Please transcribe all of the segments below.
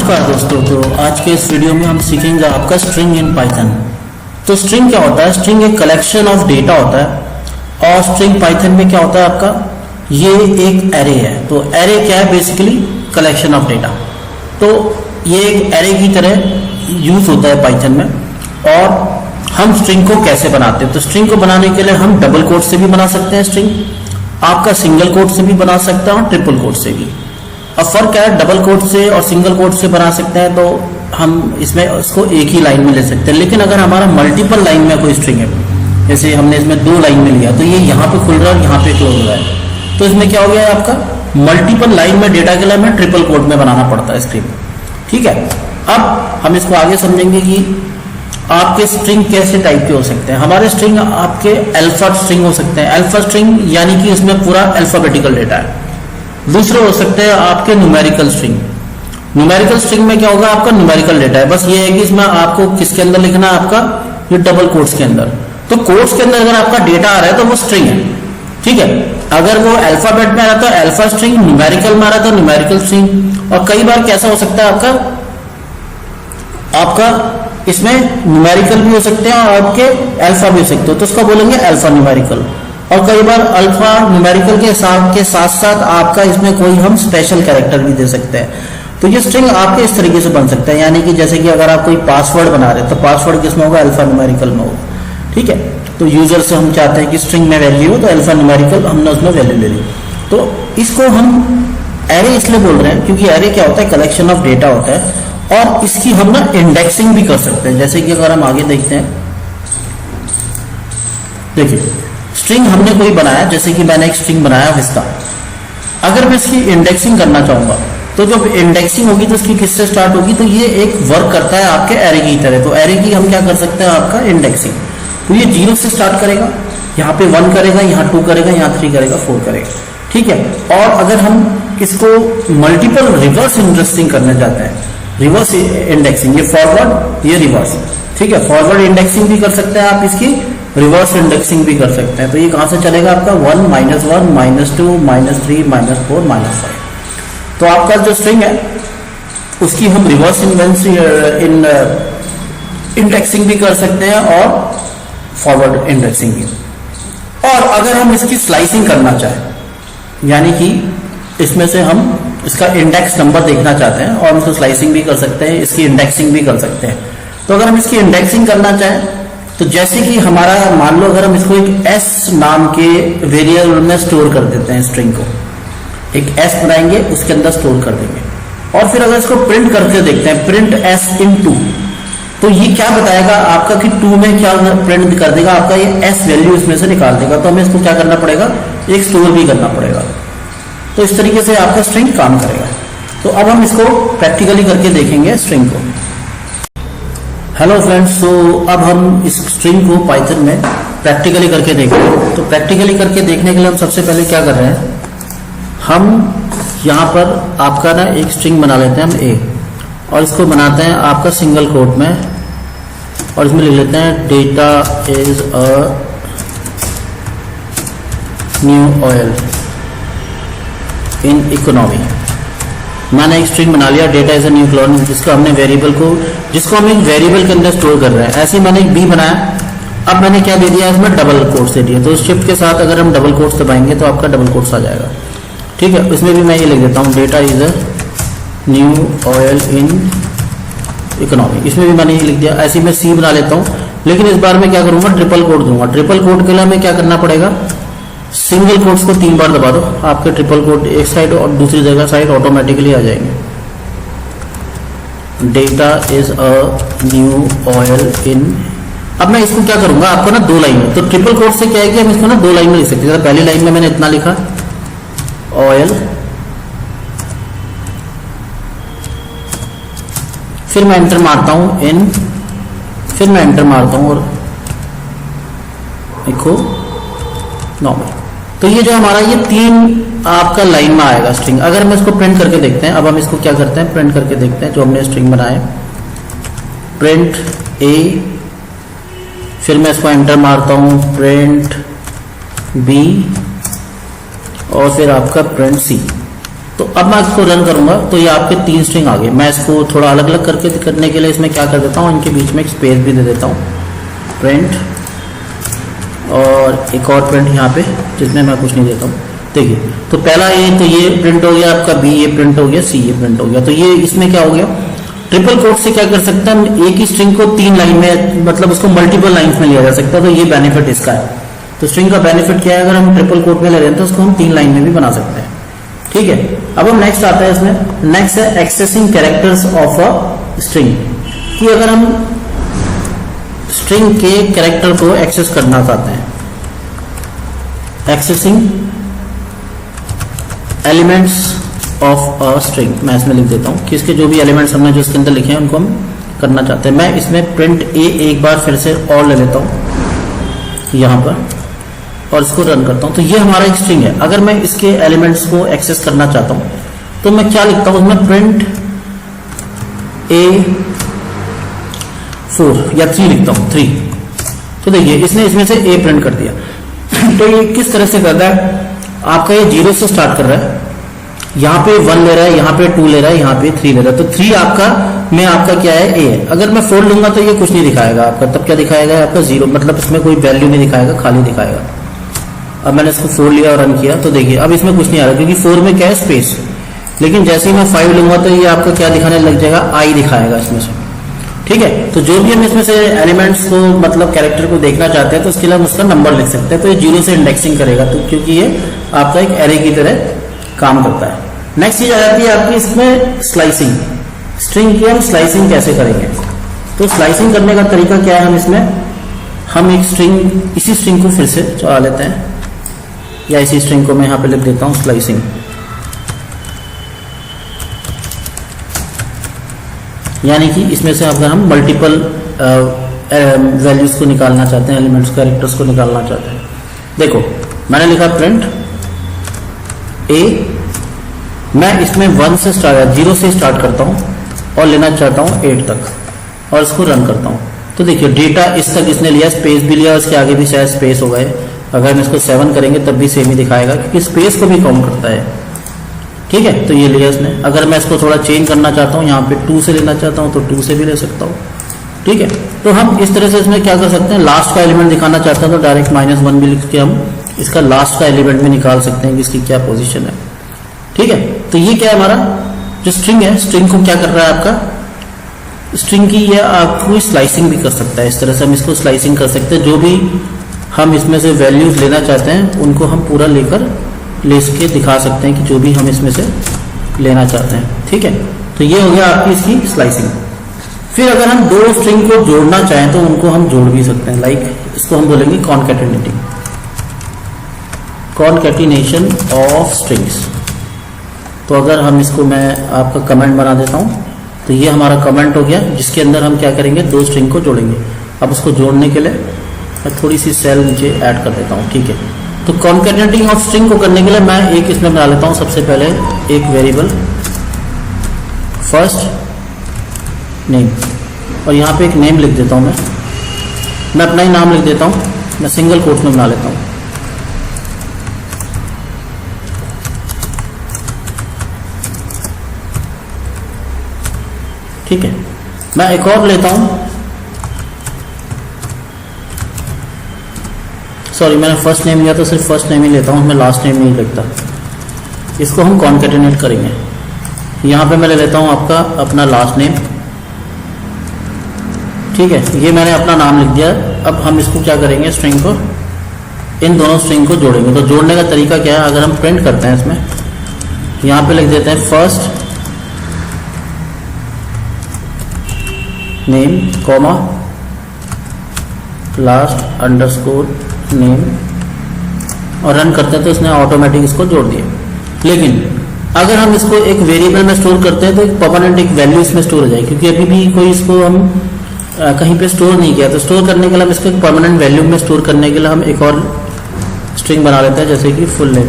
नमस्कार दोस्तों। तो आज के इस वीडियो में हम सीखेंगे आपका स्ट्रिंग इन पाइथन। तो स्ट्रिंग क्या होता है? स्ट्रिंग एक कलेक्शन ऑफ डेटा होता है और स्ट्रिंग पाइथन में क्या होता है आपका, ये एक एरे है। तो एरे क्या है? Basically collection of data. तो ये एक एरे की तरह यूज होता है पाइथन में। और हम स्ट्रिंग को कैसे बनाते हैं? तो स्ट्रिंग को बनाने के लिए हम डबल कोट से भी बना सकते हैं स्ट्रिंग, आपका सिंगल कोट से भी बना सकते हैं और ट्रिपल कोट से भी। अब फर्क क्या है? डबल कोट से और सिंगल कोट से बना सकते हैं तो हम इसमें इसको एक ही लाइन में ले सकते हैं। लेकिन अगर हमारा मल्टीपल लाइन में कोई स्ट्रिंग है, जैसे हमने इसमें 2 लाइन में लिया, तो ये यहाँ पे खुल रहा है और यहाँ पे क्लोज हो रहा है, तो इसमें क्या हो गया है आपका, मल्टीपल लाइन में डेटा के लिए हमें ट्रिपल कोट में बनाना पड़ता है स्ट्रिंग। ठीक है, अब हम इसको आगे समझेंगे कि आपके स्ट्रिंग कैसे टाइप के हो सकते हैं। हमारे स्ट्रिंग आपके अल्फा स्ट्रिंग हो सकते हैं। अल्फा स्ट्रिंग यानी कि इसमें पूरा अल्फाबेटिकल डेटा है। दूसरे हो सकते हैं आपके न्यूमेरिकल स्ट्रिंग। न्यूमेरिकल स्ट्रिंग में क्या होगा, आपका न्यूमेरिकल डेटा है, बस ये है कि इसमें आपको किसके अंदर लिखना है, आपका ये डबल कोट्स के अंदर। तो कोट्स के अंदर अगर आपका डेटा आ रहा है तो वो स्ट्रिंग है। ठीक है, अगर वो अल्फाबेट में आ रहा है तो अल्फा स्ट्रिंग, न्यूमेरिकल में आ रहा है तो न्यूमेरिकल स्ट्रिंग। और कई बार कैसा हो सकता है आपका इसमें न्यूमेरिकल भी हो सकते हैं और आपके अल्फा भी हो सकते हो, तो उसका बोलेंगे अल्फा न्यूमेरिकल। और कई बार अल्फा न्यूमेरिकल के साथ साथ आपका इसमें कोई हम स्पेशल कैरेक्टर भी दे सकते हैं। तो ये स्ट्रिंग आपके इस तरीके से बन सकता है, यानी कि जैसे कि अगर आप कोई पासवर्ड बना रहे हैं तो पासवर्ड किसमें होगा, अल्फा न्यूमेरिकल में होगा। ठीक है, तो यूजर से हम चाहते हैं कि स्ट्रिंग में वैल्यू हो तो अल्फा न्यूमेरिकल हमने उसमें वैल्यू ले ली। तो इसको हम एरे इसलिए बोल रहे हैं क्योंकि एरे क्या होता है, कलेक्शन ऑफ डेटा होता है। और इसकी हम ना इंडेक्सिंग भी कर सकते हैं। जैसे कि अगर हम आगे देखते हैं, देखिए स्ट्रिंग हमने कोई बनाया, जैसे कि मैंने एक स्ट्रिंग बनाया विस्ता। अगर मैं इसकी इंडेक्सिंग करना चाहूंगा तो जब इंडेक्सिंग होगी तो इसकी किससे स्टार्ट होगी, तो ये एक वर्क करता है आपके एरे की तरह। तो एरे की हम क्या कर सकते हैं, आपका इंडेक्सिंग। तो ये 0 से स्टार्ट करेगा, यहाँ पे 1 करेगा, यहाँ 2 करेगा, यहाँ 3 करेगा, 4 करेगा। ठीक है, और अगर हम इसको मल्टीपल रिवर्स इंडेक्सिंग करना चाहते हैं, रिवर्स इंडेक्सिंग, ये फॉरवर्ड ये रिवर्स, ठीक है, फॉरवर्ड इंडेक्सिंग भी कर सकते हैं आप, इसकी रिवर्स इंडेक्सिंग भी कर सकते हैं। तो ये कहां से चलेगा आपका, 1 -1 -2 -3 -4 -5। तो आपका जो स्ट्रिंग है उसकी हम रिवर्स इंडेक्सिंग भी कर सकते हैं और फॉरवर्ड इंडेक्सिंग भी। और अगर हम इसकी स्लाइसिंग करना चाहें, यानी कि इसमें से हम इसका इंडेक्स नंबर देखना चाहते हैं और हम इसको स्लाइसिंग भी कर सकते हैं, इसकी इंडेक्सिंग भी कर सकते हैं। तो अगर हम इसकी इंडेक्सिंग करना चाहें तो जैसे कि हमारा, मान लो अगर हम इसको एक एस नाम के वेरिएबल में स्टोर कर देते हैं, स्ट्रिंग को एक एस बनाएंगे, उसके अंदर स्टोर कर देंगे। और फिर अगर इसको प्रिंट करके देखते हैं, प्रिंट एस इन 2, तो ये क्या बताएगा आपका कि 2 में क्या प्रिंट कर देगा, आपका ये एस वैल्यू इसमें से निकाल देगा। तो हमें इसको क्या करना पड़ेगा, एक स्टोर भी करना पड़ेगा। तो इस तरीके से आपका स्ट्रिंग काम करेगा। तो अब हम इसको प्रैक्टिकली करके देखेंगे स्ट्रिंग को। हेलो फ्रेंड्स, तो अब हम इस स्ट्रिंग को पाइथन में प्रैक्टिकली करके देखेंगे। तो प्रैक्टिकली करके देखने के लिए हम सबसे पहले क्या कर रहे हैं, हम यहाँ पर आपका ना एक स्ट्रिंग बना लेते हैं हम ए, और इसको बनाते हैं आपका सिंगल कोट में, और इसमें लिख लेते हैं data is a new oil in economy. मैंने एक स्ट्रिंग बना लिया, data is a new clone, जिसको हमने वेरिएबल को, जिसको हम एक वेरिएबल के अंदर स्टोर कर रहे हैं। ऐसे ही मैंने एक बी बनाया। अब मैंने क्या दे दिया, इसमें डबल कोट्स दे दिया। तो इस शिफ्ट के साथ अगर हम डबल कोट्स दबाएंगे तो आपका डबल कोट्स आ जाएगा। ठीक है, इसमें भी मैं ये लिख देता हूँ, data is a new oil in economy. इसमें भी मैंने ये लिख दिया। ऐसे ही मैं सी बना लेता हूँ, लेकिन इस बार मैं क्या करूंगा, ट्रिपल कोट दूंगा। ट्रिपल कोट के लिए हमें क्या करना पड़ेगा, सिंगल कोट्स को 3 बार दबा दो, आपके ट्रिपल कोट एक साइड और दूसरी जगह साइड ऑटोमेटिकली आ जाएंगे। Data is a new oil in, अब मैं इसको क्या करूंगा, आपको ना 2 लाइन में, तो ट्रिपल कोट से क्या है कि हम इसको ना 2 लाइन में लिख सकते हैं। पहली लाइन में मैंने इतना लिखा ऑयल, फिर मैं एंटर मारता हूं इन, फिर मैं एंटर मारता हूं और लिखो नॉर्मल। तो ये जो हमारा ये 3 आपका लाइन में आएगा स्ट्रिंग। अगर हम इसको प्रिंट करके देखते हैं, अब हम इसको क्या करते हैं, प्रिंट करके देखते हैं जो हमने स्ट्रिंग बनाए, प्रिंट ए, फिर मैं इसको एंटर मारता हूं, प्रिंट बी, और फिर आपका प्रिंट सी। तो अब मैं इसको रन करूंगा तो ये आपके 3 स्ट्रिंग आ गए। मैं इसको थोड़ा अलग अलग करके करने के लिए इसमें क्या कर देता हूँ, इनके बीच में एक स्पेस भी दे देता हूँ, प्रिंट, और एक और प्रिंट यहाँ पे जिसमें मैं कुछ नहीं देता हूँ। देखिए, तो पहला ए, तो ये प्रिंट हो गया आपका, बी ये प्रिंट हो गया, सी ये प्रिंट हो गया। तो ये इसमें क्या हो गया, ट्रिपल कोट से क्या कर सकते हैं हम, एक ही स्ट्रिंग को 3 लाइन में, मतलब उसको मल्टीपल लाइन्स में लिया जा सकता है। तो ये बेनिफिट इसका है। तो स्ट्रिंग का बेनिफिट क्या है, अगर हम ट्रिपल कोट में ले रहे हैं तो उसको हम 3 लाइन में भी बना सकते हैं। ठीक है, अब हम नेक्स्ट आता है इसमें, नेक्स्ट है accessing characters of a string, कि अगर हम स्ट्रिंग के कैरेक्टर को एक्सेस करना चाहते हैं, accessing elements of a string, मैं इसमें लिख देता हूं कि इसके जो भी एलिमेंट्स हमने जो इसके अंदर लिखे हैं उनको हम करना चाहते हैं। मैं इसमें प्रिंट ए एक बार फिर से और ले लेता हूं यहां पर, और इसको रन करता हूं। तो ये हमारा एक स्ट्रिंग है। अगर मैं इसके एलिमेंट्स को एक्सेस करना चाहता हूं तो मैं क्या लिखता हूं, उसमें प्रिंट A4 या 3 लिखता हूं, 3। तो देखिए इसने इसमें से A प्रिंट कर दिया। तो ये किस तरह से करता है, आपका ये 0 से स्टार्ट कर रहा है, यहाँ पे 1 ले रहा है, यहाँ पे 2 ले रहा है, यहाँ पे 3 ले रहा है। तो 3 आपका में आपका क्या है, A है। अगर मैं 4 लूंगा तो ये कुछ नहीं दिखाएगा आपका, तब क्या दिखाएगा आपका 0, मतलब इसमें कोई वैल्यू नहीं दिखाएगा, खाली दिखाएगा। अब मैंने इसको 4 लिया और रन किया तो देखिए अब इसमें कुछ नहीं आ रहा, क्योंकि 4 में क्या है, स्पेस। लेकिन जैसे ही मैं 5 लूंगा तो ये आपका क्या दिखाने लग जाएगा, I दिखाएगा इसमें से। ठीक है, तो जो भी हम इसमें से एलिमेंट्स को, मतलब कैरेक्टर को देखना चाहते हैं तो उसके लिए हम उसका नंबर लिख सकते हैं। तो ये 0 से इंडेक्सिंग करेगा, तो क्योंकि ये आपका एक एरे की तरह काम करता है। नेक्स्ट चीज आ जाती है आपकी इसमें स्लाइसिंग। स्ट्रिंग की हम स्लाइसिंग कैसे करेंगे, तो स्लाइसिंग करने का तरीका क्या है, हम इसमें हम एक स्ट्रिंग, इसी स्ट्रिंग को फिर से चला लेते हैं, या इसी स्ट्रिंग को मैं यहाँ पे लिख देता हूँ स्लाइसिंग। यानी कि इसमें से अगर हम मल्टीपल वैल्यूज को निकालना चाहते हैं, एलिमेंट्स कैरेक्टर्स को निकालना चाहते हैं। देखो मैंने लिखा प्रिंट A, मैं इसमें 1 से स्टार्ट, 0 से स्टार्ट करता हूं और लेना चाहता हूं 8 तक, और इसको रन करता हूं। तो देखिए डेटा इस तक इसने लिया, स्पेस भी लिया, इसके आगे भी शायद स्पेस हो गए। अगर हम इसको 7 करेंगे तब भी सेम ही दिखाएगा, क्योंकि स्पेस को भी काउंट करता है। ठीक है, तो ये लिया इसने। अगर मैं इसको थोड़ा चेंज करना चाहता हूँ, यहाँ पे 2 से लेना चाहता हूँ तो 2 से भी ले सकता हूँ। ठीक है, तो हम इस तरह से इसमें क्या कर सकते हैं, लास्ट का एलिमेंट दिखाना चाहते हैं तो डायरेक्ट -1 भी लिख के हम इसका लास्ट का एलिमेंट भी निकाल सकते हैं कि इसकी क्या पोजीशन है। ठीक है, तो ये क्या है, हमारा जो स्ट्रिंग है, स्ट्रिंग को क्या कर रहा है आपका, स्ट्रिंग की ये आपको स्लाइसिंग भी कर सकता है। इस तरह से हम इसको स्लाइसिंग कर सकते हैं, जो भी हम इसमें से वैल्यूज लेना चाहते हैं उनको हम पूरा लेकर ले के दिखा सकते हैं कि जो भी हम इसमें से लेना चाहते हैं। ठीक है, तो ये हो गया आपकी इसकी स्लाइसिंग। फिर अगर हम 2 स्ट्रिंग को जोड़ना चाहें तो उनको हम जोड़ भी सकते हैं, लाइक इसको हम बोलेंगे कॉन्कैटिनेटिंग, कॉन्कैटिनेशन ऑफ स्ट्रिंग्स। तो अगर हम इसको, मैं आपका कमेंट बना देता हूं, तो ये हमारा कमेंट हो गया, जिसके अंदर हम क्या करेंगे, 2 स्ट्रिंग को जोड़ेंगे। अब उसको जोड़ने के लिए मैं थोड़ी सी सेल नीचे ऐड कर देता हूँ। ठीक है, तो कॉन्कैटिनेटिंग ऑफ स्ट्रिंग को करने के लिए मैं एक इसमें बना लेता हूँ, सबसे पहले एक वेरिएबल फर्स्ट नेम, और यहाँ पे एक नेम लिख देता हूँ, मैं अपना ही नाम लिख देता हूँ, मैं सिंगल कोट में बना लेता हूँ। ठीक है, मैं एक और लेता हूँ, सॉरी मैंने फर्स्ट नेम लिया तो सिर्फ फर्स्ट नेम ही लेता हूँ, मैं लास्ट नेम नहीं लिखता। इसको हम कॉन्कैटिनेट करेंगे। यहाँ पे मैं ले लेता हूँ आपका अपना लास्ट नेम। ठीक है, ये मैंने अपना नाम लिख दिया। अब हम इसको क्या करेंगे, स्ट्रिंग को, इन दोनों स्ट्रिंग को जोड़ेंगे। तो जोड़ने का तरीका क्या है, अगर हम प्रिंट करते हैं इसमें, यहाँ पे लिख देते हैं first name comma last underscore name, और रन करते हैं तो इसने ऑटोमेटिक इसको जोड़ दिया। लेकिन अगर हम इसको एक वेरिएबल में स्टोर करते हैं तो एक परमानेंट एक वैल्यू इसमें स्टोर हो जाएगी, क्योंकि अभी भी कोई इसको हम कहीं पे स्टोर नहीं किया। तो स्टोर करने के लिए हम इसको एक परमानेंट वैल्यू में स्टोर करने के लिए हम एक और स्ट्रिंग बना लेते हैं, जैसे कि फुल नेम,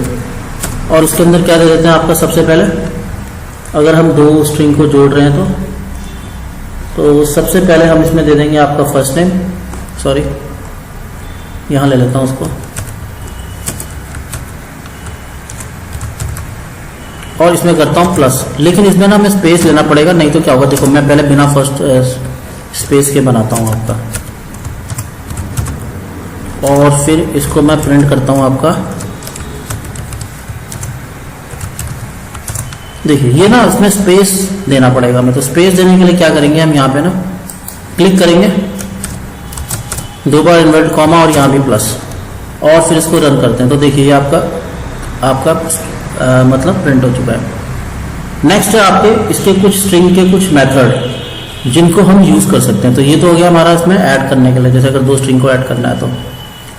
और उसके अंदर क्या दे देते हैं आपका, सबसे पहले अगर हम 2 स्ट्रिंग को जोड़ रहे हैं तो सबसे पहले हम इसमें दे देंगे आपका फर्स्ट नेम, सॉरी यहां ले लेता हूं उसको। और इसमें करता हूँ प्लस, लेकिन इसमें ना हमें स्पेस लेना पड़ेगा, नहीं तो क्या होगा, देखो मैं पहले बिना फर्स्ट स्पेस के बनाता हूँ आपका, और फिर इसको मैं प्रिंट करता हूँ आपका। देखिए ये ना इसमें स्पेस देना पड़ेगा हमें, तो स्पेस देने के लिए क्या करेंगे हम, यहाँ पे ना क्लिक करेंगे, 2 बार इन्वर्ट कॉमा और यहाँ भी प्लस, और फिर इसको रन करते हैं। तो देखिए ये आपका मतलब प्रिंट हो चुका है। नेक्स्ट है आपके इसके कुछ स्ट्रिंग के कुछ मेथड जिनको हम यूज कर सकते हैं। तो ये तो हो गया हमारा इसमें ऐड करने के लिए, जैसे अगर 2 स्ट्रिंग को ऐड करना है तो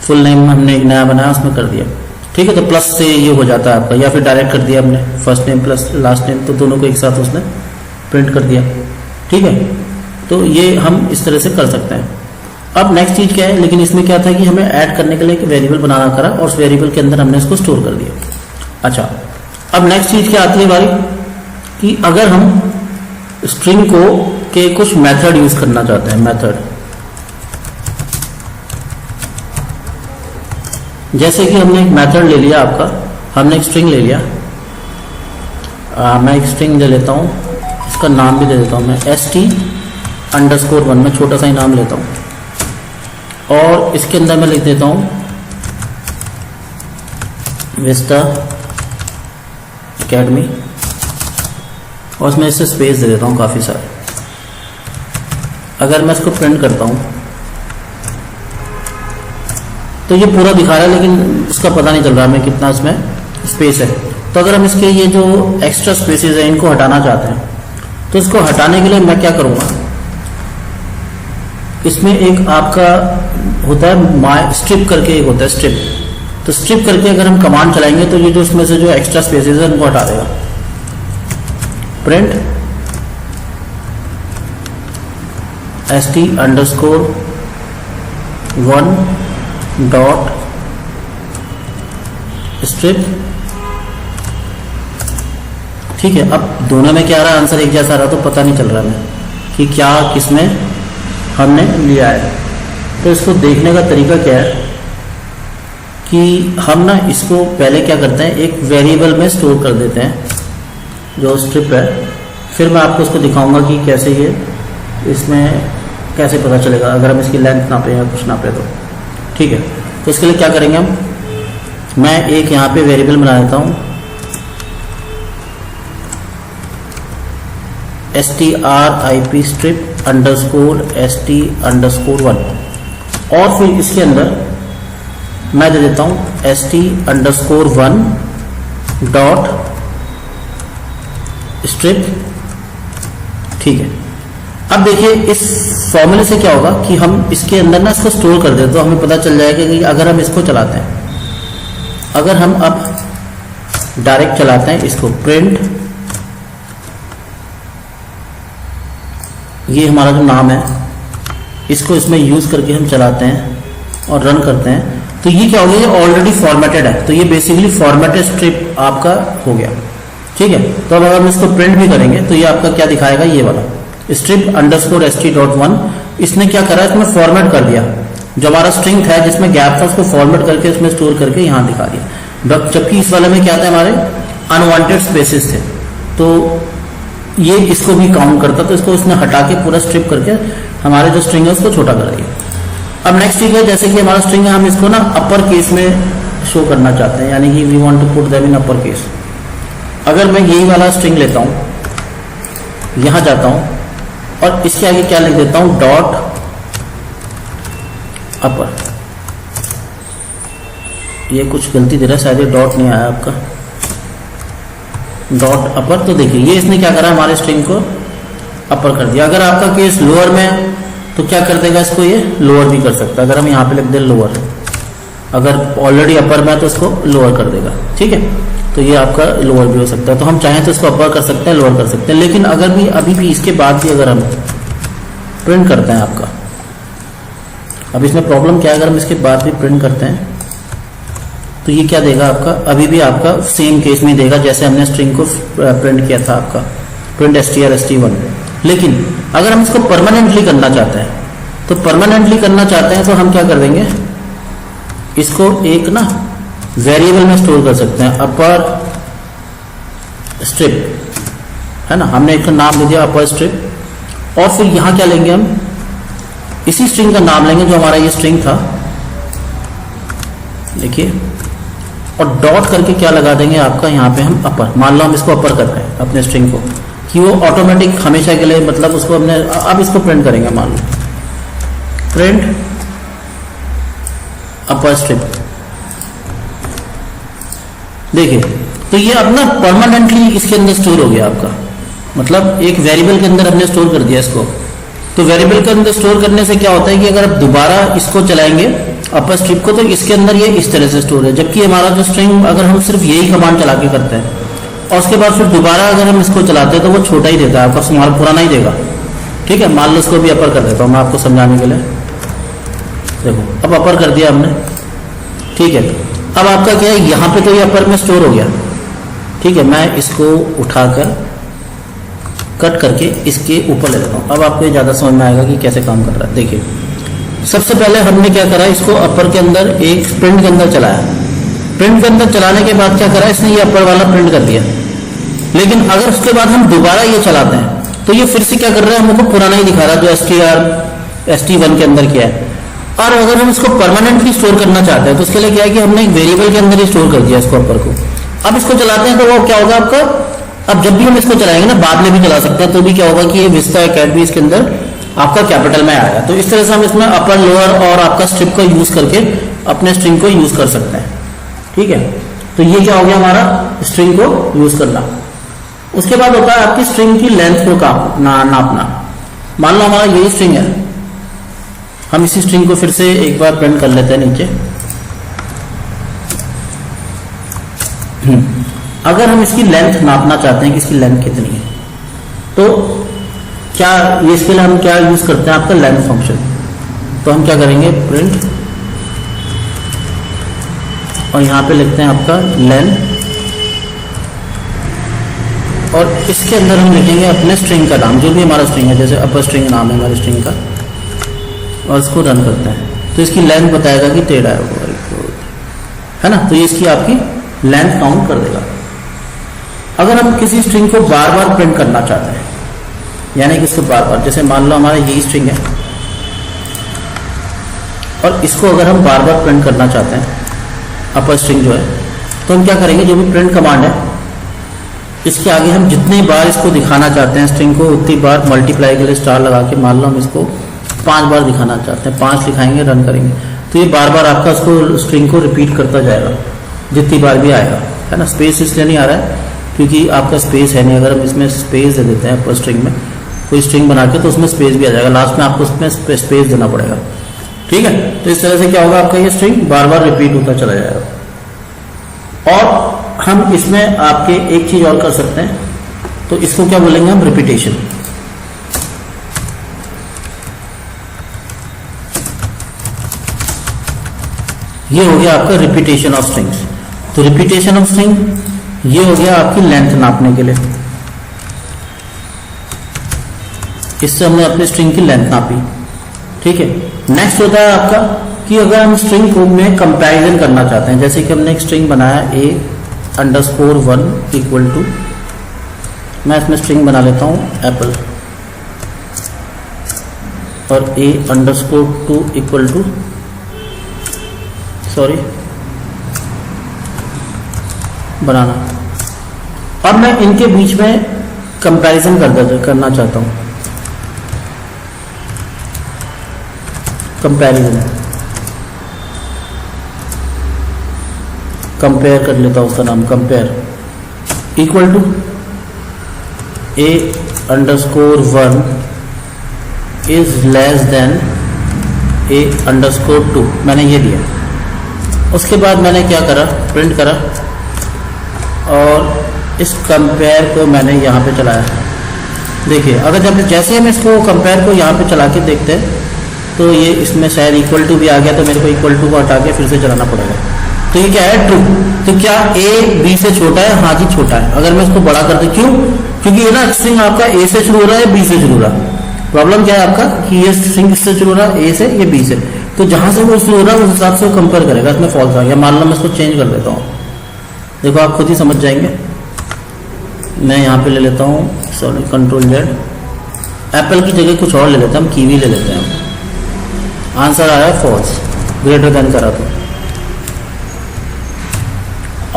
फुल नेम हमने एक नया बनाया उसमें कर दिया, ठीक है। तो प्लस से ये हो जाता है आपका, या फिर डायरेक्ट कर दिया हमने first name plus last name, तो दोनों को एक साथ उसने प्रिंट कर दिया, ठीक है। तो ये हम इस तरह से कर सकते हैं। अब नेक्स्ट चीज क्या है, लेकिन इसमें क्या था कि हमें ऐड करने के लिए एक वेरिएबल बनाना करा, और उस वेरिएबल के अंदर हमने इसको स्टोर कर दिया। अच्छा, अब नेक्स्ट चीज क्या आती है हमारी, कि अगर हम स्ट्रिंग को के कुछ मेथड यूज करना चाहते हैं, मेथड जैसे कि हमने एक मेथड ले लिया आपका, हमने एक स्ट्रिंग ले लिया, मैं एक स्ट्रिंग ले लेता हूं, इसका नाम भी दे देता हूं मैं ST_1, मैं छोटा सा ही नाम लेता हूं, और इसके अंदर मैं लिख देता हूं विस्टा एकेडमी, और उसमें इससे स्पेस दे देता हूँ काफ़ी सारे। अगर मैं इसको प्रिंट करता हूँ तो ये पूरा दिखा रहा है, लेकिन उसका पता नहीं चल रहा हमें कितना इसमें स्पेस है। तो अगर हम इसके ये जो एक्स्ट्रा स्पेसेस है इनको हटाना चाहते हैं, तो इसको हटाने के लिए मैं क्या करूँगा, इसमें एक आपका होता है माय स्ट्रिप करके एक होता है स्ट्रिप, तो स्ट्रिप करके अगर हम कमांड चलाएंगे तो ये जो इसमें से जो एक्स्ट्रा स्पेसेस है उनको हटा देगा। प्रिंट ST_1 डॉट स्ट्रिप, ठीक है। अब दोनों में क्या आ रहा है, आंसर एक जैसा आ रहा, तो पता नहीं चल रहा है कि क्या किसमें हमने लिया है। तो इसको देखने का तरीका क्या है कि हम ना इसको पहले क्या करते हैं, एक वेरिएबल में स्टोर कर देते हैं जो स्ट्रिप है, फिर मैं आपको उसको दिखाऊंगा कि कैसे ये इसमें कैसे पता चलेगा अगर हम इसकी लेंथ नापे या कुछ नापे तो, ठीक है। तो इसके लिए क्या करेंगे हम, मैं एक यहाँ पे वेरिएबल बना देता हूँ strip strip_ST_1, और फिर इसके अंदर मैं दे देता हूं ST_1 डॉट स्ट्रिप, ठीक है। अब देखिए इस फॉर्मूले से क्या होगा कि हम इसके अंदर ना इसको स्टोर कर दें, तो हमें पता चल जाएगा कि अगर हम इसको चलाते हैं, अगर हम अब डायरेक्ट चलाते हैं इसको, प्रिंट ये हमारा जो नाम है इसको इसमें यूज करके हम चलाते हैं और रन करते हैं, तो ये क्या हो गया, ये ऑलरेडी फॉर्मेटेड है, तो ये बेसिकली फॉर्मेटेड स्ट्रिप आपका हो गया, ठीक है। तो अब अगर हम इसको प्रिंट भी करेंगे तो ये आपका क्या दिखाएगा, ये वाला strip_ST_1, इसने क्या करा, इसमें फॉर्मेट कर दिया, जो हमारा स्ट्रिंग था जिसमें गैप था उसको फॉर्मेट करके इसमें स्टोर करके यहाँ दिखा दिया। जबकि इस वाले में क्या था, हमारे अनवांटेड स्पेसेस थे, तो ये इसको भी काउंट करता, तो इसको इसने हटा के पूरा स्ट्रिप करके हमारे जो स्ट्रिंग है उसको छोटा कर दिया। अब नेक्स्ट चीज है, जैसे कि हमारा स्ट्रिंग है, हम इसको ना अपर केस में शो करना चाहते हैं, यानी कि we want to put them in upper case. अगर मैं यही वाला स्ट्रिंग लेता हूं, यहां जाता हूं और इसके आगे क्या लिख देता हूं, डॉट अपर, ये कुछ गलती दे रहा है, शायद ये डॉट नहीं आया आपका, डॉट अपर। तो देखिए ये इसने क्या करा, हमारे स्ट्रिंग को अपर कर दिया। अगर आपका केस लोअर में तो क्या कर देगा, इसको ये लोअर भी कर सकता है। अगर हम यहाँ पे लिख दें लोअर, अगर ऑलरेडी अपर में है तो इसको लोअर कर देगा, ठीक है। तो ये आपका लोअर भी हो सकता है, तो हम चाहें तो इसको अपर कर सकते हैं, लोअर कर सकते हैं। लेकिन अगर भी अभी भी इसके बाद भी अगर हम प्रिंट करते हैं आपका, अब इसमें प्रॉब्लम क्या है, अगर हम इसके बाद भी प्रिंट करते हैं तो ये क्या देगा आपका, अभी भी आपका सेम केस में देगा जैसे हमने स्ट्रिंग को प्रिंट किया था आपका, प्रिंट str_st1। लेकिन अगर हम इसको परमानेंटली करना चाहते हैं, तो परमानेंटली करना चाहते हैं तो हम क्या कर देंगे, इसको एक ना वेरिएबल में स्टोर कर सकते हैं, अपर स्ट्रिप, है ना, हमने एक नाम दे दिया अपर स्ट्रिप। और फिर यहां क्या लेंगे हम, इसी स्ट्रिंग का नाम लेंगे जो हमारा ये स्ट्रिंग था, देखिए, और डॉट करके क्या लगा देंगे आपका यहाँ पे हम अपर, मान लो हम इसको अपर कर रहे हैं अपने स्ट्रिंग को, कि वो ऑटोमेटिक हमेशा के लिए, मतलब उसको हमने, अब इसको प्रिंट करेंगे, मान लो प्रिंट अपर स्ट्रिप। देखिए तो ये अब ना परमानेंटली इसके अंदर स्टोर हो गया आपका, मतलब एक वेरिएबल के अंदर हमने स्टोर कर दिया इसको। तो वेरिएबल के अंदर स्टोर करने से क्या होता है कि अगर आप दोबारा इसको चलाएंगे अपर स्ट्रिप को, तो इसके अंदर ये इस तरह से स्टोर है। जबकि हमारा जो स्ट्रिंग, अगर हम सिर्फ यही कमांड चला के करते हैं और उसके बाद फिर दोबारा अगर हम इसको चलाते हैं तो वो छोटा ही देता है, आपका स्मॉल पुराना ही देगा। ठीक है, मान लो इसको भी अपर कर देता हूँ मैं आपको समझाने के लिए। देखो अब अपर कर दिया हमने, ठीक है। अब आपका क्या है, यहाँ पे तो ये अपर में स्टोर हो गया, ठीक है। मैं इसको उठाकर कट करके इसके ऊपर ले लेता हूँ। अब आपको ये ज़्यादा समझ में आएगा कि कैसे काम कर रहा है। देखिए सबसे पहले हमने क्या करा, इसको अपर के अंदर एक प्रिंट के अंदर चलाया। प्रिंट के अंदर चलाने के बाद क्या करा, इसने ये अपर वाला प्रिंट कर दिया। लेकिन अगर उसके बाद हम दोबारा ये चलाते हैं तो ये फिर से क्या कर रहा है, हमको पुराना ही दिखा रहा है जो STR1 के अंदर किया है। और अगर हम इसको परमानेंटली स्टोर करना चाहते हैं तो उसके लिए क्या है कि हमने एक वेरिएबल के अंदर ही स्टोर कर दिया इसको अपर को। अब इसको चलाते हैं तो वो क्या होगा आपका, अब जब भी हम इसको चलाएंगे ना, बाद में भी चला सकते हैं, तो भी क्या होगा कि ये विस्ता अकेडमी इसके अंदर आपका कैपिटल में आएगा। तो इस तरह से हम इसमें अपर लोअर और आपका स्ट्रिप का यूज करके अपने स्ट्रिंग को यूज कर सकते हैं। ठीक है, तो ये क्या हो गया हमारा स्ट्रिंग को यूज करना। उसके बाद होता है आपकी स्ट्रिंग की लेंथ को नापना। मान लो हमारा यही स्ट्रिंग है, हम इसी स्ट्रिंग को फिर से एक बार प्रिंट कर लेते हैं नीचे। अगर हम इसकी लेंथ नापना चाहते हैं कि इसकी लेंथ कितनी है, तो क्या ये, इसके लिए हम क्या यूज करते हैं, आपका लेंथ फंक्शन। तो हम क्या करेंगे, प्रिंट, और यहां पे लिखते हैं आपका लेंथ, और इसके अंदर हम लिखेंगे अपने स्ट्रिंग का नाम, जो भी हमारा स्ट्रिंग है, जैसे अपर स्ट्रिंग नाम है हमारे स्ट्रिंग का, और इसको रन करते हैं तो इसकी लेंथ बताएगा कि टेढ़ा है ना। तो ये इसकी आपकी लेंथ काउंट कर देगा। अगर हम किसी स्ट्रिंग को बार बार प्रिंट करना चाहते हैं, यानी कि इसको बार बार, जैसे मान लो हमारा यही स्ट्रिंग है और इसको अगर हम बार बार प्रिंट करना चाहते हैं अपर स्ट्रिंग जो है, तो हम क्या करेंगे, जो भी प्रिंट कमांड है इसके आगे हम जितनी बार इसको दिखाना चाहते हैं स्ट्रिंग को, उतनी बार मल्टीप्लाई के लिए स्टार लगा के, मान लो हम इसको 5 बार दिखाना चाहते हैं, 5 लिखाएंगे, रन करेंगे, तो ये बार बार आपका उसको स्ट्रिंग को रिपीट करता जाएगा जितनी बार भी आएगा, है ना। स्पेस इसलिए नहीं आ रहा है क्योंकि आपका स्पेस है नहीं। अगर हम इसमें स्पेस दे देते हैं अपर स्ट्रिंग में, कोई स्ट्रिंग बना के, तो उसमें स्पेस भी आ जाएगा, लास्ट में आपको उसमें स्पेस देना पड़ेगा। ठीक है, तो इस तरह से क्या होगा, आपका ये स्ट्रिंग बार बार रिपीट होता चला जाएगा। और हम इसमें आपके एक चीज और कर सकते हैं, तो इसको क्या बोलेंगे हम, रिपीटेशन। ये हो गया आपका रिपीटेशन ऑफ स्ट्रिंग्स। तो रिपीटेशन ऑफ स्ट्रिंग ये हो गया आपकी लेंथ नापने के लिए। इससे हमने अपनी स्ट्रिंग की लेंथ नापी। ठीक है, नेक्स्ट होता है आपका कि अगर हम स्ट्रिंग को में कंपैरिजन करना चाहते हैं, जैसे कि हमने एक स्ट्रिंग बनाया A_1 इक्वल टू, मैं इसमें स्ट्रिंग बना लेता हूं एप्पल, और A_2 इक्वल टू, सॉरी बनाना, अब मैं इनके बीच में कंपैरिजन करना चाहता हूं। कंपैरिजन, कंपेयर कर लेता हूं, उसका नाम compare equal to A_1 is less than A_2, मैंने ये दिया। उसके बाद मैंने क्या करा, प्रिंट करा, और इस कंपेयर को मैंने यहाँ पे चलाया। देखिए अगर जब जैसे हम इसको कंपेयर को यहाँ पे चला के देखते हैं तो ये इसमें शायद इक्वल टू भी आ गया, तो मेरे को इक्वल टू को हटा के फिर से चलाना पड़ेगा। तो ये क्या है, ट्रू। तो क्या A B से छोटा है, हाँ जी छोटा है। अगर मैं इसको बड़ा कर दूं, क्यों, क्योंकि ये ना स्ट्रिंग आपका A से शुरू हो रहा है, B से शुरू हो रहा है। प्रॉब्लम क्या है आपका कि ये स्ट्रिंग किससे शुरू हो रहा है, A से, ये B से, तो जहां से वो शुरू हो रहा है उस हिसाब से वो कंपेयर करेगा। इसमें फॉल्स आ गया, मान लो मैं इसको चेंज कर देता हूँ, देखो आप खुद ही समझ जाएंगे। मैं यहाँ पे ले लेता हूँ, सॉरी कंट्रोल जेड, एप्पल की जगह कुछ और ले लेते हैं, हम कीवी ले लेते हैं। आंसर आया फॉल्स, ग्रेटर देन करा तो,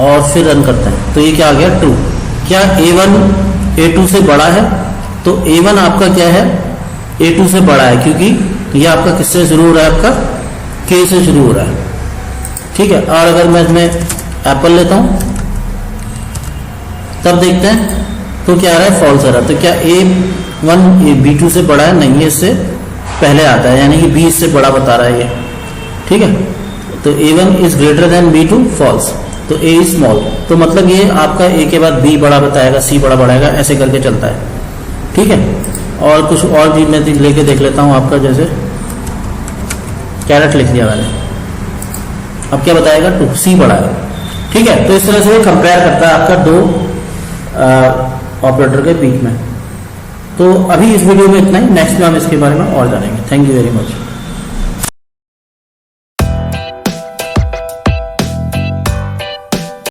और फिर रन करते हैं। तो ये क्या आ गया ट्रू। क्या A1 A2 से बड़ा है? तो A1 आपका क्या है, A2 से बड़ा है, क्योंकि ये आपका किससे शुरू हो रहा है, आपका K से शुरू हो रहा है, ठीक है। और अगर मैं इसमें एप्पल लेता हूं तब देखते हैं तो क्या आ रहा है, फॉल्स आ रहा है। तो क्या A1 B2 से बड़ा है? नहीं, इससे पहले आता है, यानी कि B इससे बड़ा बता रहा है ये, ठीक है। तो A1 is greater than B2, false. तो A इज स्मॉल, तो मतलब ये आपका A के बाद B बड़ा बताएगा, C बड़ा बढ़ाएगा, ऐसे करके चलता है, ठीक है। और कुछ और भी मैं लेके देख लेता हूँ आपका, जैसे कैरेट लिख लिया मैंने, अब क्या बताएगा, 2, C बड़ा है, ठीक है। तो इस तरह से ये कंपेयर करता है आपका दो ऑपरेटर के बीच में। तो अभी इस वीडियो में इतना ही, नेक्स्ट में हम इसके बारे में और जानेंगे। Thank you very much.